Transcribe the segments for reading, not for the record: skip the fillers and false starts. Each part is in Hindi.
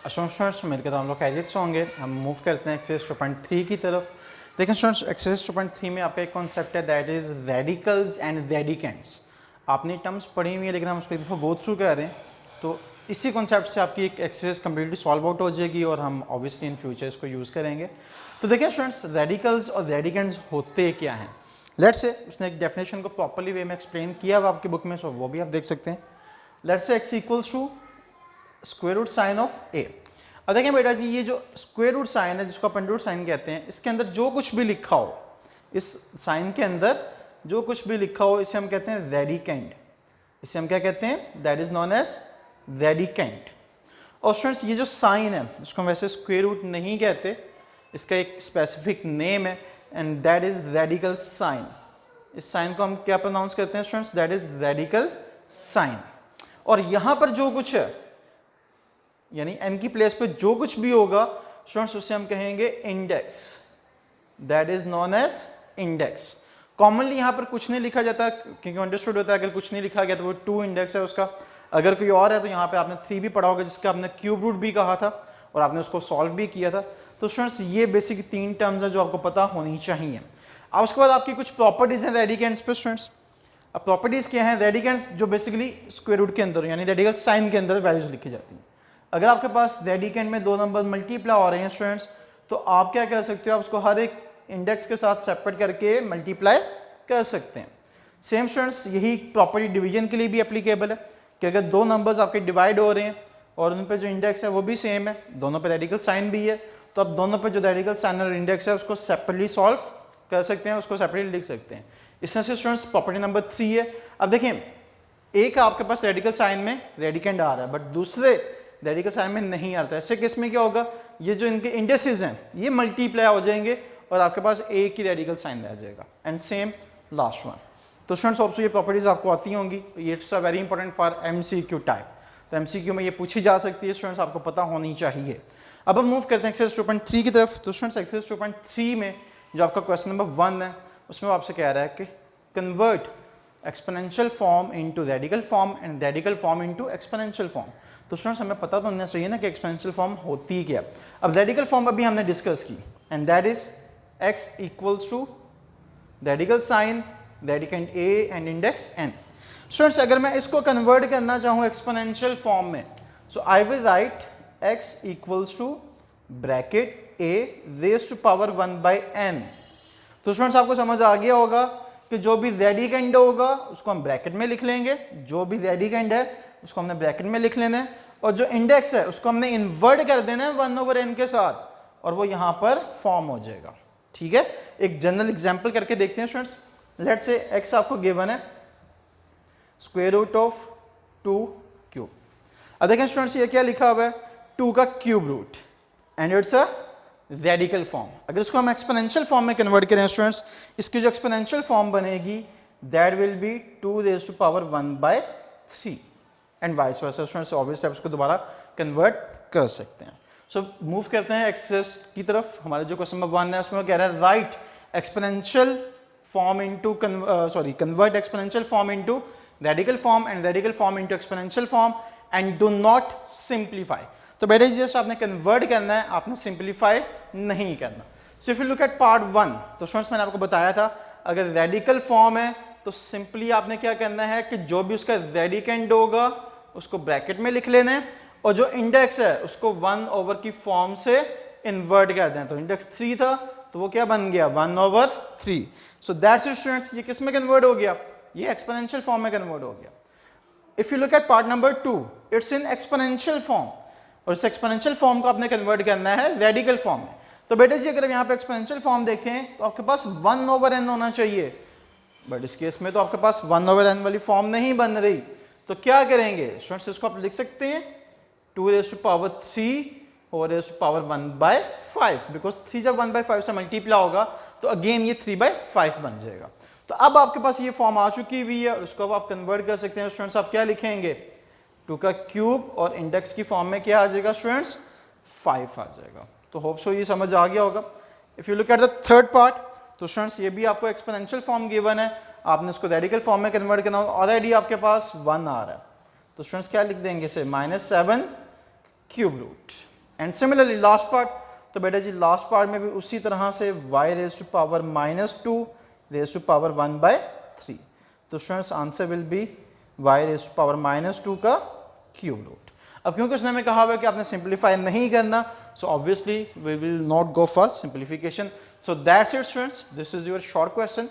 स्टूडेंट्स मेरे कहता हम लोग खैरियत से होंगे। हम मूव करते हैं एक्सरसाइज 2.3 की तरफ। देखें स्टूडेंट्स, एक्सरसाइज 2.3 में आपका एक कॉन्सेप्ट है that is radicals and radicands. आपने टर्म्स पढ़ी हुई है लेकिन हम उसको एक दफ़ा गो थ्रू कर रहे हैं, तो इसी कॉन्सेप्ट से आपकी एक एक्सरसाइज कम्प्लीटली सॉल्व आउट हो जाएगी और हम ऑब्वियसली इन फ्यूचर इसको यूज़ करेंगे। तो देखिए स्टूडेंट्स, रेडिकल्स और रेडिकेंट्स होते क्या हैं। लेट्स से उसने एक डेफिनेशन को प्रॉपर्ली वे में एक्सप्लेन किया हुआ आपकी बुक में, सो वो भी आप देख सकते हैं। Let's say x equals to square root sign of A. अब देखें बेटा जी, ये जो स्क्वायर रूट साइन है जिसको अपन रूट साइन कहते हैं, इसके अंदर जो कुछ भी लिखा हो, इस साइन के अंदर जो कुछ भी लिखा हो, इसे हम कहते हैं रेडिकेंट। इसे हम क्या कहते हैं, that is known as radicand. और स्टूडेंट्स, ये जो साइन है इसको हम वैसे स्क्वायर रूट नहीं कहते, इसका एक स्पेसिफिक नेम है and that is radical sign. इस साइन को हम क्या प्रोनाउंस करते हैं students, that is radical sign. और यहां पर जो कुछ है यानी n की प्लेस पे जो कुछ भी होगा स्टूडेंट्स, उसे हम कहेंगे index, that is known as index. Commonly यहाँ पर कुछ नहीं लिखा जाता क्योंकि अंडरस्टूड होता है अगर कुछ नहीं लिखा गया तो वो 2 इंडेक्स है उसका। अगर कोई और है तो यहाँ पे आपने 3 भी पढ़ा होगा जिसका आपने क्यूब रूट भी कहा था और आपने उसको सॉल्व भी किया था। तो स्टूडेंट्स, ये बेसिक 3 टर्म्स है जो आपको पता होनी चाहिए। अब उसके बाद आपकी कुछ प्रॉपर्टीज हैं रेडिकेंट्स पे स्टूडेंट्स। अब प्रॉपर्टीज क्या है, रेडिकेंट्स जो बेसिकली स्क्वायर रूट के अंदर यानी रेडिकल साइन के अंदर वैल्यूज लिखी जाती हैं। अगर आपके पास रेडिकेंट में 2 नंबर मल्टीप्लाई हो रहे हैं स्टूडेंट्स, तो आप क्या कर सकते हो, आप उसको हर एक इंडेक्स के साथ सेपरेट करके मल्टीप्लाई कर सकते हैं। सेम स्टूडेंट्स, यही प्रॉपर्टी डिवीजन के लिए भी एप्लीकेबल है कि अगर 2 नंबर्स आपके डिवाइड हो रहे हैं और उन पे जो इंडेक्स है वो भी सेम है, दोनों पे रेडिकल साइन भी है, तो आप दोनों पे जो रेडिकल साइन और इंडेक्स है उसको सेपरेटली सॉल्व कर सकते हैं, उसको सेपरेटली लिख सकते हैं। इस तरह से स्टूडेंट्स प्रॉपर्टी नंबर 3 है। अब देखें, एक आपके पास रेडिकल साइन में रेडिकेंट आ रहा है बट दूसरे रेडिकल साइन में नहीं आता है। ऐसे केस में क्या होगा, ये जो इनके इंडेक्सेस हैं ये मल्टीप्लाई हो जाएंगे और आपके पास एक ही रेडिकल साइन रह जाएगा। And same last one. तो स्टूडेंट्स ऑब्सो ये प्रॉपर्टीज आपको आती होंगी, ये it's very important for MCQ type. तो MCQ में ये पूछी जा सकती है स्टूडेंट्स, आपको पता होनी चाहिए। अब हम मूव करते हैं एक्सरसाइज 2.3 की तरफ। तो स्टूडेंट्स, एक्सरसाइज 2.3 में जो आपका क्वेश्चन नंबर 1 है उसमें वो आपसे कह रहा है कि convert exponential form into radical form and radical form into exponential form. तो स्टूडेंट्स, हमें पता तो होना चाहिए ना कि एक्सपोनेंशियल फॉर्म होती क्या। अब रेडिकल फॉर्म अभी हमने डिस्कस की and that is x equals to radical sign radicand a and index n। Students, अगर मैं इसको कन्वर्ट करना चाहूँ एक्सपोनेंशियल फॉर्म में, so I will write x equals to bracket a raise to power 1/n। तो स्टूडेंट्स, आपको समझ आ गया होगा कि जो भी रेडिकेंट होगा उसको हम ब्रैकेट में लिख लेंगे, जो भी रेडिकेंट है उसको हमने ब्रैकेट में लिख लेना है, और जो इंडेक्स है उसको हमने इन्वर्ट कर देना है 1/n के साथ और वो यहाँ पर फॉर्म हो जाएगा। ठीक है, एक जनरल एग्जांपल करके देखते हैं स्टूडेंट्स। लेट्स से x आपको गिवन है स्क्वायर रूट ऑफ 2 क्यूब। अब देखें स्टूडेंट्स, ये क्या लिखा हुआ है, 2 का cube root and it's a radical form. अगर इसको हम एक्सपोनेंशियल फॉर्म में कन्वर्ट करें स्टूडेंट्स, इसकी जो एक्सपोनेंशियल फॉर्म बनेगी that will be 2 raise to power 1/3 and vice versa. Students, obviously आप इसको दोबारा कन्वर्ट कर सकते हैं। सो मूव करते हैं एक्सरसाइज की तरफ। हमारे जो क्वेश्चन नंबर 1 है उसमें कह रहा है right exponential form into convert exponential form into radical form and radical form into exponential form and do not simplify. तो बेटा जस्ट आपने कन्वर्ट करना है, आपने सिंप्लीफाई नहीं करना। So if you look eight part 1, तो स्टूडेंट्स मैंने आपको बताया था अगर रेडिकल फॉर्म है तो सिंपली आपने क्या करना है कि जो भी उसका रेडिकेंट होगा उसको ब्रैकेट में लिख लेना है और जो इंडेक्स है उसको 1/, की फॉर्म से इन्वर्ट कर दें। तो इंडेक्स 3 था तो वो क्या बन गया 1/3। सो दैट्स इट स्टूडेंट्स, ये किस में कन्वर्ट हो गया, ये एक्सपोनेंशियल फॉर्म में कन्वर्ट हो गया। If you look eight part number 2, it's in exponential form और इस एक्सपोनेंशियल फॉर्म को आपने कन्वर्ट करना है रेडिकल फॉर्म में। तो बेटे जी, अगर यहाँ पे एक्सपोनेंशियल फॉर्म देखें तो आपके पास 1/n होना चाहिए, बट इस केस में तो आपके पास 1/n वाली फॉर्म नहीं बन रही। तो क्या करेंगे स्टूडेंट्स, इसको आप लिख सकते हैं 2 रेज़ टू पावर 3 और रेज़ टू पावर 1/5, बिकॉज 3 जब 1/5 से मल्टीप्लाई होगा तो अगेन ये 3/5 बन जाएगा। तो अब आपके पास ये फॉर्म आ चुकी हुई है और उसको अब आप कन्वर्ट कर सकते हैं। स्टूडेंट्स, आप क्या लिखेंगे, 2 का क्यूब और इंडेक्स की फॉर्म में क्या आ जाएगा स्टूडेंट्स, 5 आ जाएगा। तो होप सो ये समझ आ गया होगा। If you look at the third part, तो स्टूडेंट्स ये भी आपको एक्सपोनेंशियल फॉर्म गिवन है, आपने उसको रेडिकल फॉर्म में कन्वर्ट करना, ऑलरेडी आपके पास 1 आ रहा है। तो स्टूडेंट्स क्या लिख देंगे इसे, -7 cube root. And similarly last part, तो बेटा जी लास्ट पार्ट में भी उसी तरह से y raise to power -2 raise to power 1/3। तो students answer will be y raise to power -2 का क्यूब रूट। अब क्योंकि उसने हमें कहा हुआ है कि आपने सिंप्लीफाई नहीं करना, so obviously we will not go for simplification. So that's it students, this is your short question.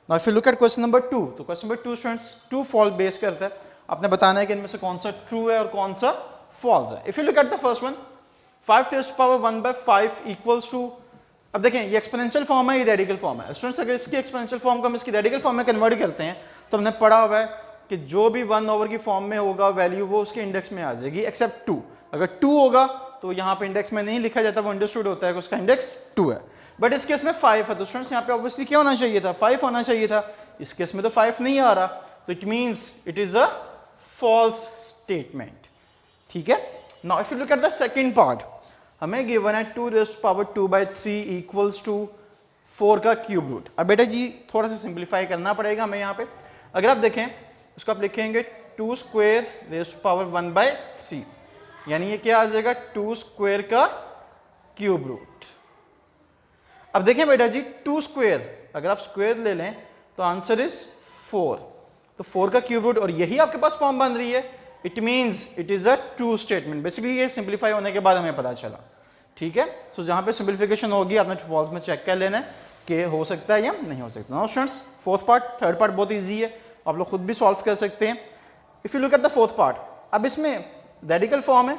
Now if you look at question number 2, तो question number 2 students true false base करता है। आपने बताना है कि इनमें से कौन सा ट्रू है और कौन सा फॉल्स है। If you look at the first one, 5 raise to power 1/5 equals to, अब देखें ये एक्सपोनेंशियल फॉर्म है, ये रेडिकल फॉर्म है। स्टूडेंट्स अगर इसकी एक्सपोनेंशियल फॉर्म को हम इसकी रेडिकल फॉर्म में कन्वर्ट करते हैं तो हमने पढ़ा हुआ है कि जो भी 1 ओवर की फॉर्म में होगा वैल्यू वो उसके इंडेक्स में आ जाएगी एक्सेप्ट 2। अगर 2 होगा तो यहाँ पे इंडेक्स में नहीं लिखा जाता, वो अंडरस्टूड होता है कि उसका इंडेक्स 2 है। बट इस केस में 5 है, तो स्टूडेंट्स यहाँ पे ऑब्वियसली क्या होना चाहिए था, 5 होना चाहिए था। इस केस में तो 5 नहीं आ रहा, तो it means it is a false statement. ठीक है। Now if you look at the second part, हमें गिवन है 2 raise to power 2/3 equals to 4 का क्यूब रूट। अब बेटा जी थोड़ा सा सिंप्लीफाई करना पड़ेगा हमें यहाँ पे। अगर आप देखें उसको आप लिखेंगे 2 स्क्वायर रेज़ टू पावर 1/3, यानी ये क्या आ जाएगा 2 स्क्वायर का क्यूब रूट। अब देखें बेटा जी 2 स्क्वायर अगर आप स्क्वायर ले लें तो आंसर इज 4, तो 4 का क्यूब रूट, और यही आपके पास फॉर्म बन रही है। It means it is a true statement. Basically ये सिंप्लीफाई होने के बाद हमें पता चला। ठीक है। सो जहाँ पे सिंप्लीफिकेशन होगी आपने फॉल्स में चेक कर लेना है कि हो सकता है या नहीं हो सकता। Now students fourth part, third part बहुत ईजी है, आप लोग खुद भी सॉल्व कर सकते हैं। If you look at the fourth part, अब इसमें रेडिकल फॉर्म है,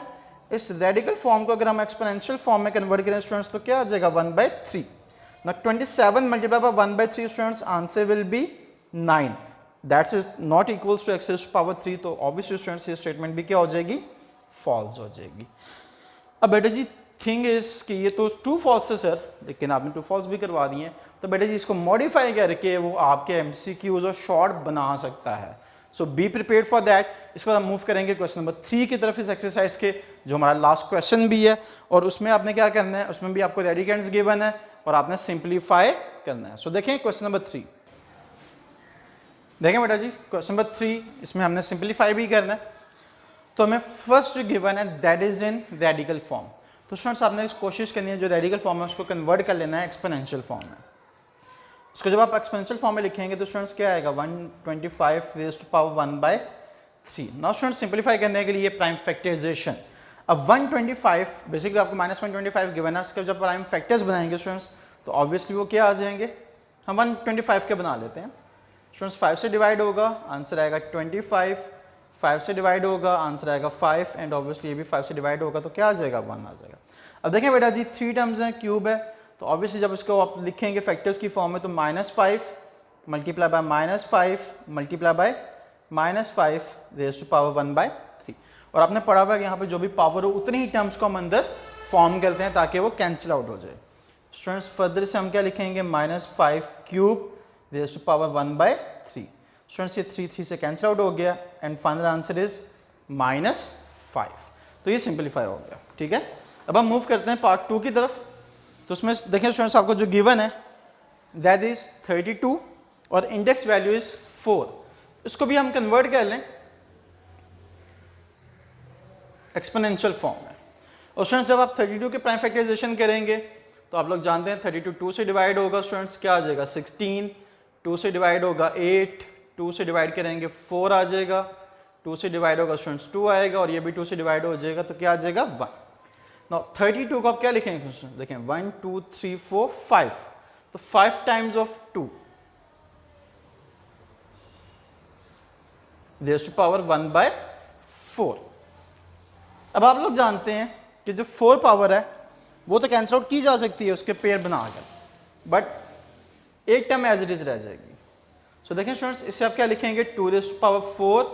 इस रेडिकल फॉर्म को अगर हम एक्सपोनेंशियल फॉर्म में कन्वर्ट करें स्टूडेंट्स तो क्या आ जाएगा 1/3। Now 27 multiplied by 1/3 students answer will be 9, that is not equals to x raised to power 3। तो obviously students ये statement भी क्या हो जाएगी, false हो जाएगी। अब बेटा जी थिंग इज कि ये तो ट्रू फॉल्स है सर, लेकिन आपने ट्रू फॉल्स भी करवा दिए हैं, तो बेटा जी इसको मॉडिफाई करके वो आपके MCQs और शॉर्ट बना सकता है। सो बी प्रिपेयर्ड फॉर दैट। इसके बाद हम मूव करेंगे क्वेश्चन नंबर 3 की तरफ इस एक्सरसाइज के, जो हमारा लास्ट क्वेश्चन भी है, और उसमें आपने क्या करना है, उसमें भी आपको रेडिकेंड्स गिवन है और आपने सिंप्लीफाई करना है। सो देखें क्वेश्चन नंबर 3, देखें बेटा जी क्वेश्चन नंबर 3, इसमें हमने सिंप्लीफाई भी करना है। तो हमें फर्स्ट गिवन है that is in radical form. तो स्टूडेंट्स आपने कोशिश करनी है जो रेडिकल फॉर्म है उसको कन्वर्ट कर लेना है एक्सपोनेंशियल फॉर्म में। उसको जब आप एक्सपोनेंशियल फॉर्म में लिखेंगे तो स्टूडेंट्स क्या आएगा 125 raise to power 1/3। Now students simplify करने के लिए प्राइम फैक्टराइजेशन। अब 125 बेसिकली आपको -125 गिवन है, इसके जब प्राइम फैक्टर्स बनाएंगे स्टूडेंट्स तो ऑब्वियसली वो क्या आ जाएंगे, हम 125 के बना लेते हैं। स्टूडेंट्स 5 से डिवाइड होगा, आंसर आएगा 25, 5 से डिवाइड होगा, आंसर आएगा 5, एंड ऑब्वियसली ये भी 5 से डिवाइड होगा तो क्या आ जाएगा 1 आ जाएगा। अब देखें बेटा जी 3 टर्म्स हैं, क्यूब है, तो ऑब्वियसली जब इसको आप लिखेंगे फैक्टर्स की फॉर्म में तो -5 multiply by -5 multiply by -5 raise to power 1/3। और आपने पढ़ा हुआ है कि यहाँ पे जो भी पावर हो उतनी ही टर्म्स को हम अंदर फॉर्म करते हैं ताकि वो कैंसिल आउट हो जाए। स्टूडेंट्स फर्दर से हम क्या लिखेंगे -5 cube raise to power 1/3। Students ये 3 से कैंसिल आउट हो गया एंड फाइनल आंसर इज -5। तो ये सिंप्लीफाई हो गया। ठीक है। अब हम मूव करते हैं पार्ट 2 की तरफ। तो उसमें देखें स्टूडेंट्स आपको जो गिवन है दैट इज 32 और इंडेक्स वैल्यू इज 4। इसको भी हम कन्वर्ट कर लें एक्सपोनेंशियल फॉर्म में। और स्टूडेंट्स जब आप 32 के प्राइम फैक्टराइजेशन करेंगे तो आप लोग जानते हैं 32 2 से डिवाइड होगा स्टूडेंट्स क्या आ जाएगा 16, 2 से डिवाइड होगा 8, 2 से डिवाइड करेंगे 4 आ जाएगा, 2 से डिवाइड होगा स्टूडेंट्स 2 आएगा, और ये भी 2 से डिवाइड हो जाएगा तो क्या आ जाएगा 1। नाउ 32 को आप क्या लिखेंगे स्टूडेंट्स, देखें 1 2 3 4 5, तो 5 times of 2 raise to power 1/4। अब आप लोग जानते हैं कि जो 4 पावर है वो तो कैंसिल आउट की जा सकती है उसके पेयर बनाकर, बट एक टर्म एज इट इज रह जाएगी। सो देखें स्टूडेंट्स इससे आप क्या लिखेंगे 2 raise to power 4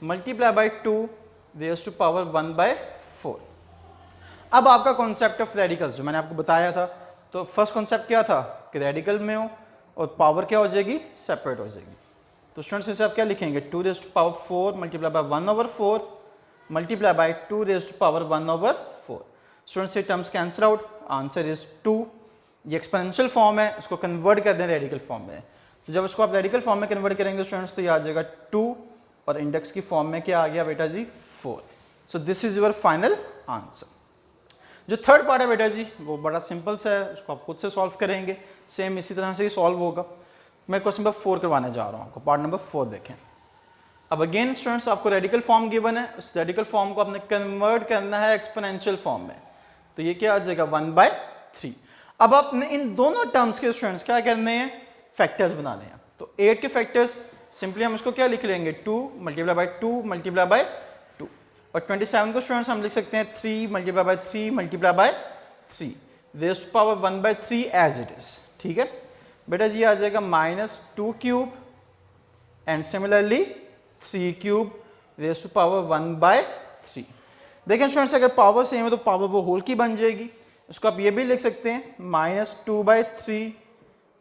multiply by 2 raise to power 1/4। अब आपका कॉन्सेप्ट ऑफ रेडिकल्स जो मैंने आपको बताया था, तो फर्स्ट कॉन्सेप्ट क्या था कि रेडिकल में हो और पावर क्या हो जाएगी सेपरेट हो जाएगी। तो स्टूडेंट्स इसे आप क्या लिखेंगे 2 raise to power 4 multiply by 1/4 multiply by 2 raise to power 1/4। Students ये terms cancel out, answer is 2। ये एक्सपोनेंशियल फॉर्म है, इसको कन्वर्ट कर दें रेडिकल फॉर्म में। तो जब इसको आप रेडिकल फॉर्म में कन्वर्ट करेंगे स्टूडेंट्स तो ये आ जाएगा 2 और इंडेक्स की फॉर्म में क्या आ गया बेटा जी 4। So this is your final answer. जो थर्ड पार्ट है बेटा जी वो बड़ा सिंपल सा है, उसको आप खुद से सॉल्व करेंगे, सेम इसी तरह से ही सॉल्व होगा। मैं क्वेश्चन नंबर 4 करवाने जा रहा हूँ आपको, पार्ट नंबर 4 देखें। अब अगेन स्टूडेंट्स आपको रेडिकल फॉर्म गिवन है, उस रेडिकल फॉर्म को आपने कन्वर्ट करना है एक्सपोनेंशियल फॉर्म में, तो ये क्या आ जाएगा 1/3। अब आपने इन दोनों टर्म्स के स्टूडेंट्स क्या करने हैं, फैक्टर्स बनाने हैं। तो 8 के फैक्टर्स सिंपली हम इसको क्या लिख लेंगे 2 मल्टीप्लाई बाय 2 मल्टीप्लाई बाय 2, और 27 को स्टूडेंट्स हम लिख सकते हैं 3 multiply by 3 multiply by 3 raise to power 1/3 as it is. ठीक है बेटा जी, आ जाएगा -2 cube and similarly 3 cube raise to power 1/3। देखें स्टूडेंट्स अगर पावर सेम है तो पावर वो होल की बन जाएगी, उसको आप ये भी लिख सकते हैं -2/3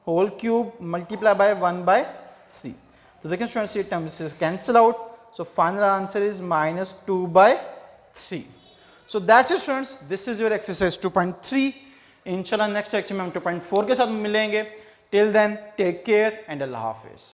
होल क्यूब मल्टीप्लाई बाय 1/3। तो देखें स्टूडेंट्स ये terms cancel out, so final answer is -2/3। So that's it students, this is your exercise 2.3। इंशाल्लाह नेक्स्ट लेक्चर में हम 2.4 के साथ मिलेंगे। Till then take care and अल्लाह हाफिज।